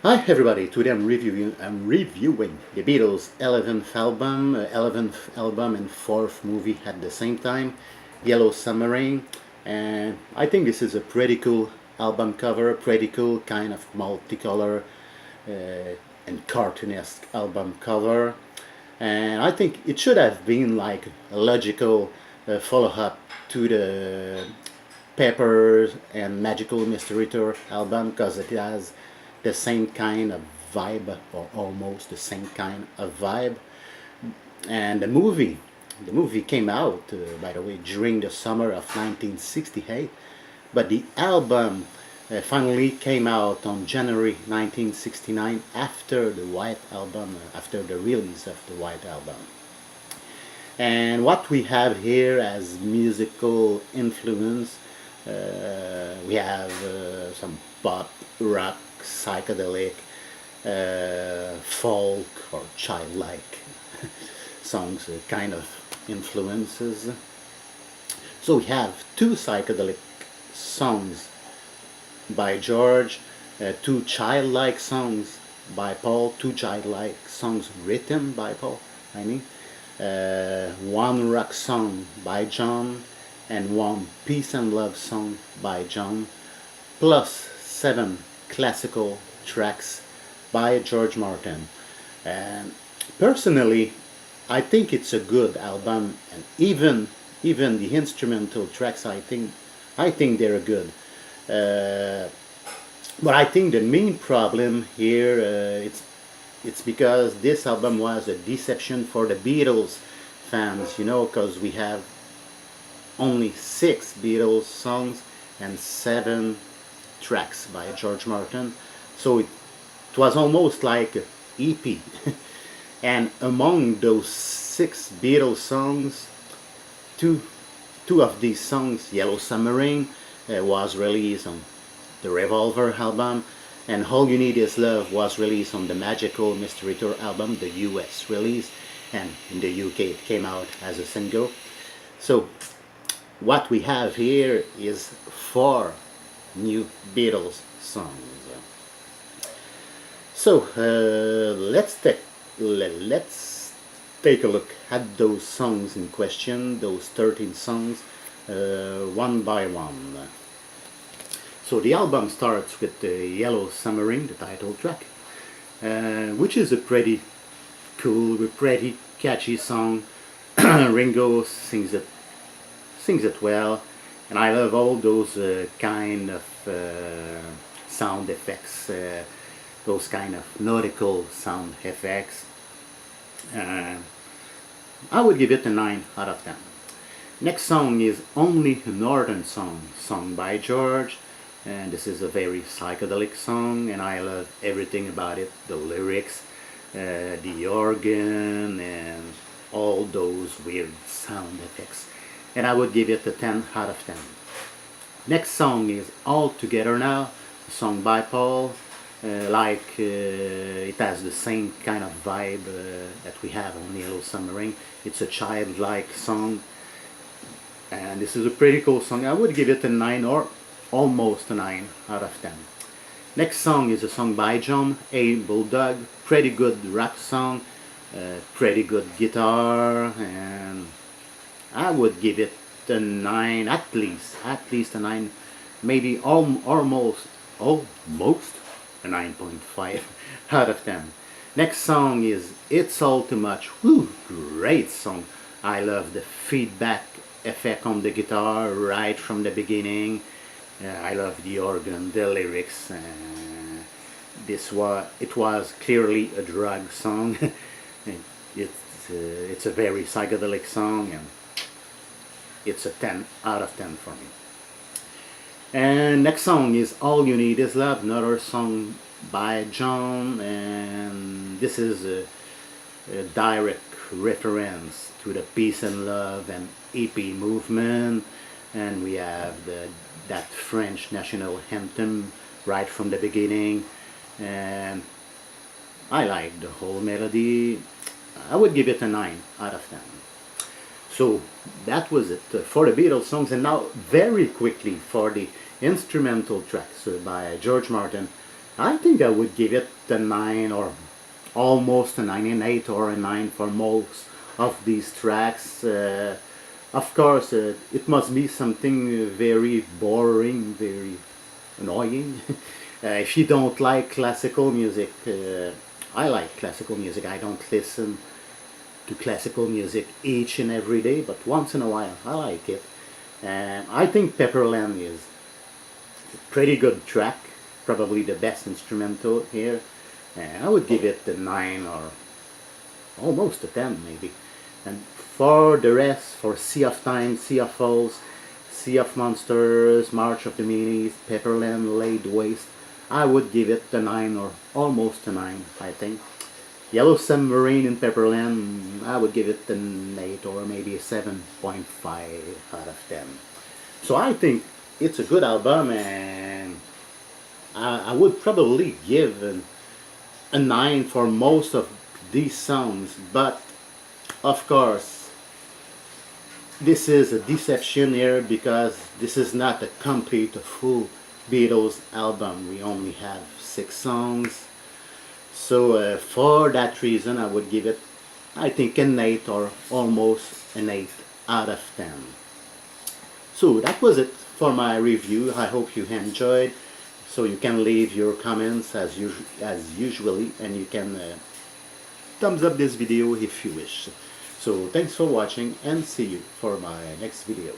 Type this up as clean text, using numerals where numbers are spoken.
Hi everybody, today I'm reviewing the Beatles' 11th album and 4th movie at the same time, Yellow Submarine, and I think this is a pretty cool album cover, pretty cool kind of multicolor and cartoonesque album cover, and I think it should have been like a logical follow-up to the Peppers and Magical Mystery Tour album because it has the same kind of vibe, or almost the same kind of vibe. And the movie came out, by the way, during the summer of 1968, but the album finally came out on January 1969 after the White Album, after the release of the White Album. And what we have here as musical influence, we have some pop, rock, psychedelic, folk or childlike songs, kind of influences. So we have two psychedelic songs by George, two childlike songs by Paul, two childlike songs written by Paul, one rock song by John, and one peace and love song by John, plus 7 classical tracks by George Martin. And personally, I think it's a good album, and even the instrumental tracks, I think they're good. But I think the main problem here, it's because this album was a deception for the Beatles fans, because we have only 6 Beatles songs and 7 tracks by George Martin, so it was almost like an EP. And among those 6 Beatles songs, two of these songs, Yellow Submarine, was released on the Revolver album, and All You Need Is Love was released on the Magical Mystery Tour album, the US release, and in the UK it came out as a single. So what we have here is 4 new Beatles songs. So let's take a look at those songs in question, those 13 songs, one by one. So the album starts with the Yellow Submarine, the title track, which is a pretty cool, pretty catchy song. Ringo sings it well, and I love all those kind of sound effects, those kind of nautical sound effects. I would give it a 9 out of 10. Next song is Only a Northern Song, sung by George, and this is a very psychedelic song, and I love everything about it, the lyrics, the organ, and all those weird sound effects, and I would give it a 10 out of 10. Next song is All Together Now, a song by Paul. It has the same kind of vibe that we have on Yellow Submarine. It's a childlike song, and this is a pretty cool song. I would give it a 9 or almost a 9 out of 10. Next song is a song by John, A Bulldog, pretty good rap song, pretty good guitar, and I would give it a 9, at least a 9, maybe almost a 9.5 out of 10. Next song is It's All Too Much. Woo, great song. I love the feedback effect on the guitar right from the beginning. I love the organ, the lyrics. It was clearly a drug song. It's a very psychedelic song, and it's a 10 out of 10 for me. And next song is All You Need Is Love, another song by John, and this is a direct reference to the peace and love and hippie movement, and we have that French national anthem right from the beginning, and I like the whole melody. I would give it a 9 out of 10. So that was it for the Beatles songs, and now very quickly for the instrumental tracks by George Martin. I think I would give it a 9 or almost a 9, an 8 or a 9 for most of these tracks. Of course, it must be something very boring, very annoying. If you don't like classical music, I like classical music. I don't listen to classical music each and every day, but once in a while I like it. And I think Pepperland is a pretty good track, probably the best instrumental here. And I would give it a 9 or almost a 10 maybe. And for the rest, for Sea of Time, Sea of Falls, Sea of Monsters, March of the Minis, Pepperland, Laid Waste, I would give it a 9 or almost a 9, I think. Yellow Submarine in Pepperland, I would give it an 8 or maybe a 7.5 out of 10. So I think it's a good album, and I would probably give a 9 for most of these songs, but of course this is a deception here because this is not a complete, a full Beatles album. We only have 6 songs. So for that reason I would give it, I think, an 8 or almost an 8 out of 10. So that was it for my review. I hope you enjoyed. So you can leave your comments as usually, and you can thumbs up this video if you wish. So thanks for watching, and see you for my next video.